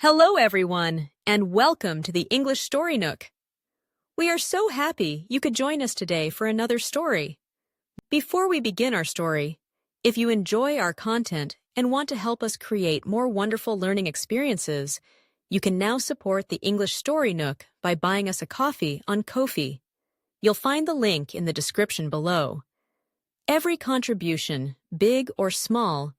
Hello, everyone, and welcome to the English Story Nook. We are so happy you could join us today for another story. Before we begin our story, if you enjoy our content and want to help us create more wonderful learning experiences, you can now support the English Story Nook by buying us a coffee on Ko-fi. You'll find the link in the description below. Every contribution, big or small,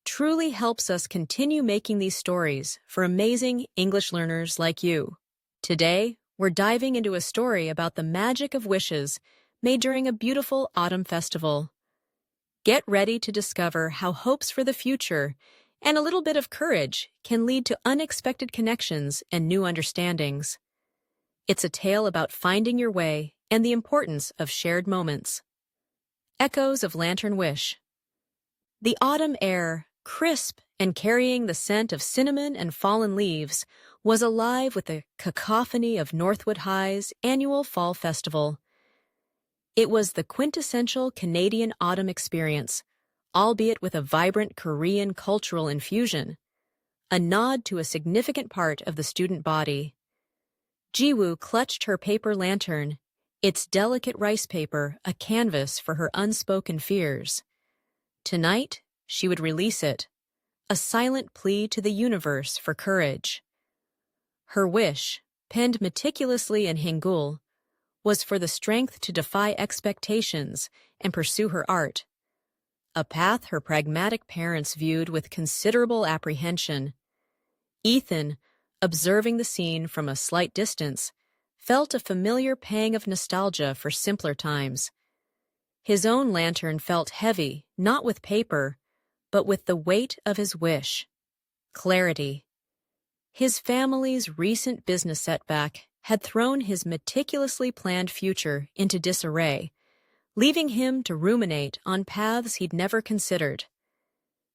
truly helps us continue making these stories for amazing English learners like you. Today, we're diving into a story about the magic of wishes made during a beautiful autumn festival. Get ready to discover how hopes for the future and a little bit of courage can lead to unexpected connections and new understandings. It's a tale about finding your way and the importance of shared moments. Echoes of Lantern Wish. The autumn air, crisp and carrying the scent of cinnamon and fallen leaves, was alive with the cacophony of Northwood High's annual fall festival. It was the quintessential Canadian autumn experience, albeit with a vibrant Korean cultural infusion, a nod to a significant part of the student body. Jiwoo clutched her paper lantern, its delicate rice paper a canvas for her unspoken fears. Tonight, she would release it, a silent plea to the universe for courage. Her wish, penned meticulously in Hangul, was for the strength to defy expectations and pursue her art, a path her pragmatic parents viewed with considerable apprehension. Ethan, observing the scene from a slight distance, felt a familiar pang of nostalgia for simpler times. His own lantern felt heavy, not with paper, but with the weight of his wish. Clarity. His family's recent business setback had thrown his meticulously planned future into disarray, leaving him to ruminate on paths he'd never considered.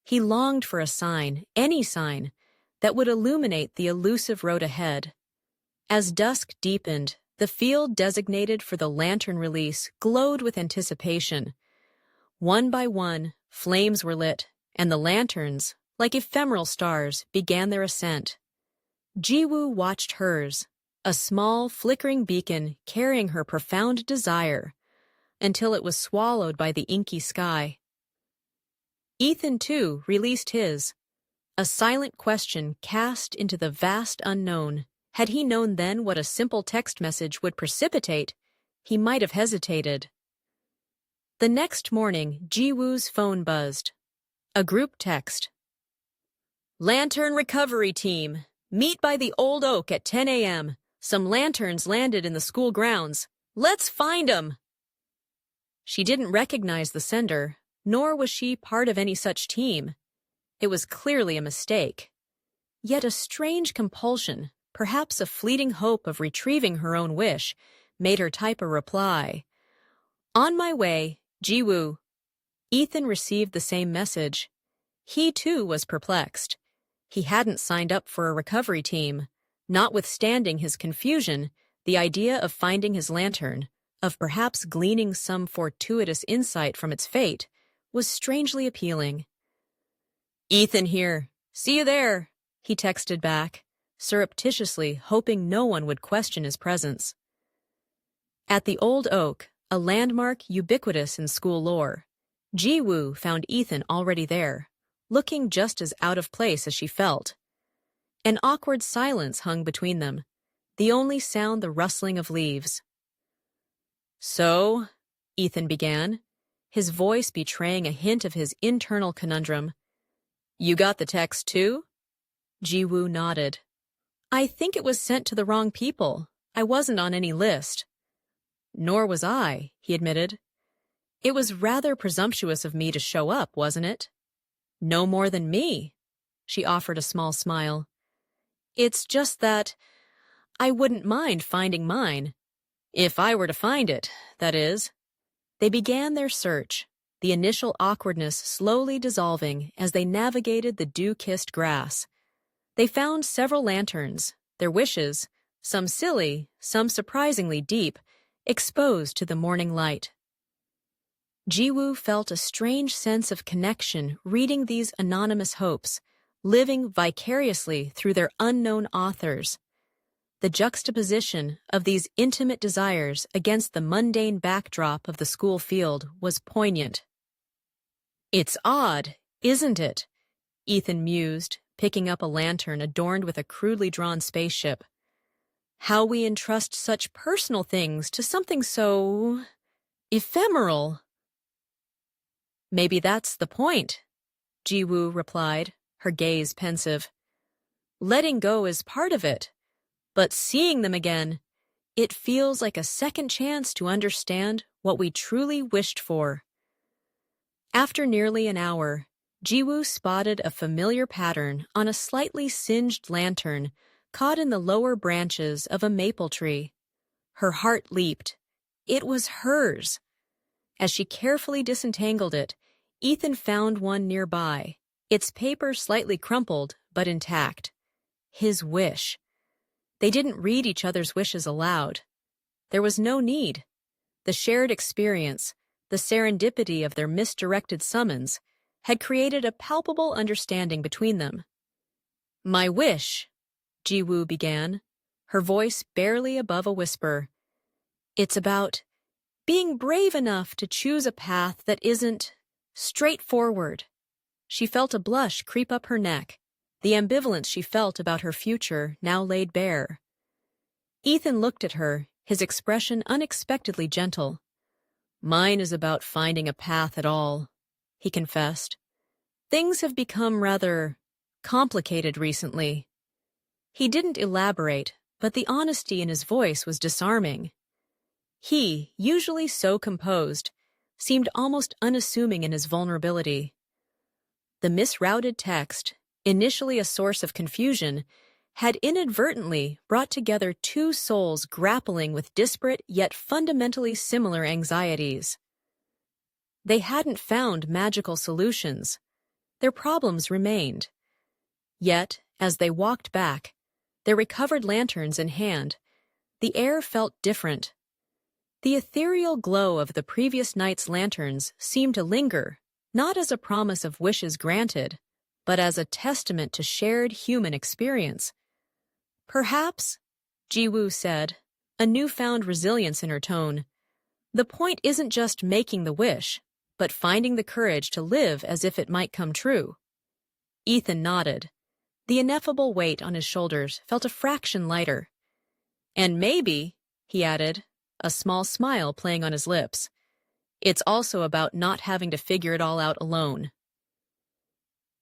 He longed for a sign, any sign, that would illuminate the elusive road ahead. As dusk deepened, the field designated for the lantern release glowed with anticipation. One by one, flames were lit, and the lanterns, like ephemeral stars, began their ascent. Jiwoo watched hers, a small, flickering beacon carrying her profound desire, until it was swallowed by the inky sky. Ethan, too, released his, a silent question cast into the vast unknown. Had he known then what a simple text message would precipitate, he might have hesitated. The next morning, Jiwoo's phone buzzed. A group text. Lantern recovery team. Meet by the Old Oak at 10 a.m. Some lanterns landed in the school grounds. Let's find 'em! She didn't recognize the sender, nor was she part of any such team. It was clearly a mistake. Yet a strange compulsion, perhaps a fleeting hope of retrieving her own wish, made her type a reply. On my way, Jiwoo. Ethan received the same message. He, too, was perplexed. He hadn't signed up for a recovery team. Notwithstanding his confusion, the idea of finding his lantern, of perhaps gleaning some fortuitous insight from its fate, was strangely appealing. Ethan here. See you there, he texted back, surreptitiously hoping no one would question his presence. At the Old Oak, a landmark ubiquitous in school lore, Jiwoo found Ethan already there, looking just as out of place as she felt. An awkward silence hung between them, the only sound the rustling of leaves. So, Ethan began, his voice betraying a hint of his internal conundrum. You got the text too? Jiwoo nodded. I think it was sent to the wrong people. I wasn't on any list. Nor was I, he admitted. It was rather presumptuous of me to show up, wasn't it? No more than me, she offered a small smile. It's just that I wouldn't mind finding mine. If I were to find it, that is. They began their search, the initial awkwardness slowly dissolving as they navigated the dew-kissed grass. They found several lanterns, their wishes, some silly, some surprisingly deep, exposed to the morning light. Jiwoo felt a strange sense of connection reading these anonymous hopes, living vicariously through their unknown authors. The juxtaposition of these intimate desires against the mundane backdrop of the school field was poignant. "It's odd, isn't it?" Ethan mused, picking up a lantern adorned with a crudely drawn spaceship. "How we entrust such personal things to something so ephemeral." "Maybe that's the point," Jiwoo replied, her gaze pensive. "Letting go is part of it, but seeing them again, it feels like a second chance to understand what we truly wished for." After nearly an hour, Jiwoo spotted a familiar pattern on a slightly singed lantern caught in the lower branches of a maple tree. Her heart leaped. It was hers. As she carefully disentangled it, Ethan found one nearby, its paper slightly crumpled but intact. His wish. They didn't read each other's wishes aloud. There was no need. The shared experience, the serendipity of their misdirected summons, had created a palpable understanding between them. "My wish," Jiwoo began, her voice barely above a whisper. "It's about being brave enough to choose a path that isn't straightforward." She felt a blush creep up her neck, the ambivalence she felt about her future now laid bare. Ethan looked at her, his expression unexpectedly gentle. "Mine is about finding a path at all," he confessed. "Things have become rather complicated recently." He didn't elaborate, but the honesty in his voice was disarming. He, usually so composed, seemed almost unassuming in his vulnerability. The misrouted text, initially a source of confusion, had inadvertently brought together two souls grappling with disparate yet fundamentally similar anxieties. They hadn't found magical solutions. Their problems remained. Yet, as they walked back, their recovered lanterns in hand, the air felt different. The ethereal glow of the previous night's lanterns seemed to linger, not as a promise of wishes granted, but as a testament to shared human experience. "Perhaps," Jiwoo said, a newfound resilience in her tone, "the point isn't just making the wish, but finding the courage to live as if it might come true." Ethan nodded. The ineffable weight on his shoulders felt a fraction lighter. "And maybe," he added, a small smile playing on his lips, "it's also about not having to figure it all out alone."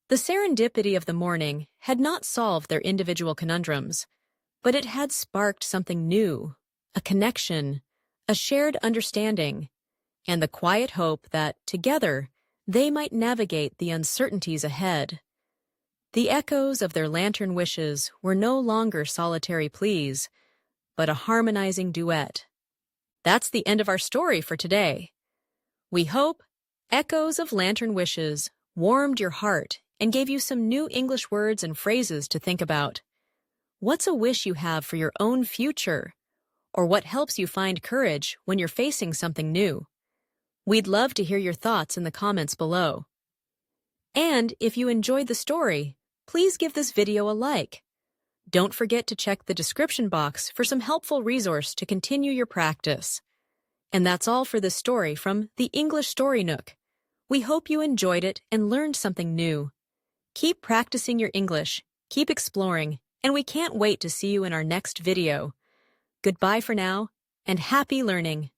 The serendipity of the morning had not solved their individual conundrums, but it had sparked something new, a connection, a shared understanding, and the quiet hope that, together, they might navigate the uncertainties ahead. The echoes of their lantern wishes were no longer solitary pleas, but a harmonizing duet. That's the end of our story for today. We hope Echoes of Lantern Wishes warmed your heart and gave you some new English words and phrases to think about. What's a wish you have for your own future? Or what helps you find courage when you're facing something new? We'd love to hear your thoughts in the comments below. And if you enjoyed the story, please give this video a like. Don't forget to check the description box for some helpful resource to continue your practice. And that's all for this story from the English Story Nook. We hope you enjoyed it and learned something new. Keep practicing your English, keep exploring, and we can't wait to see you in our next video. Goodbye for now, and happy learning!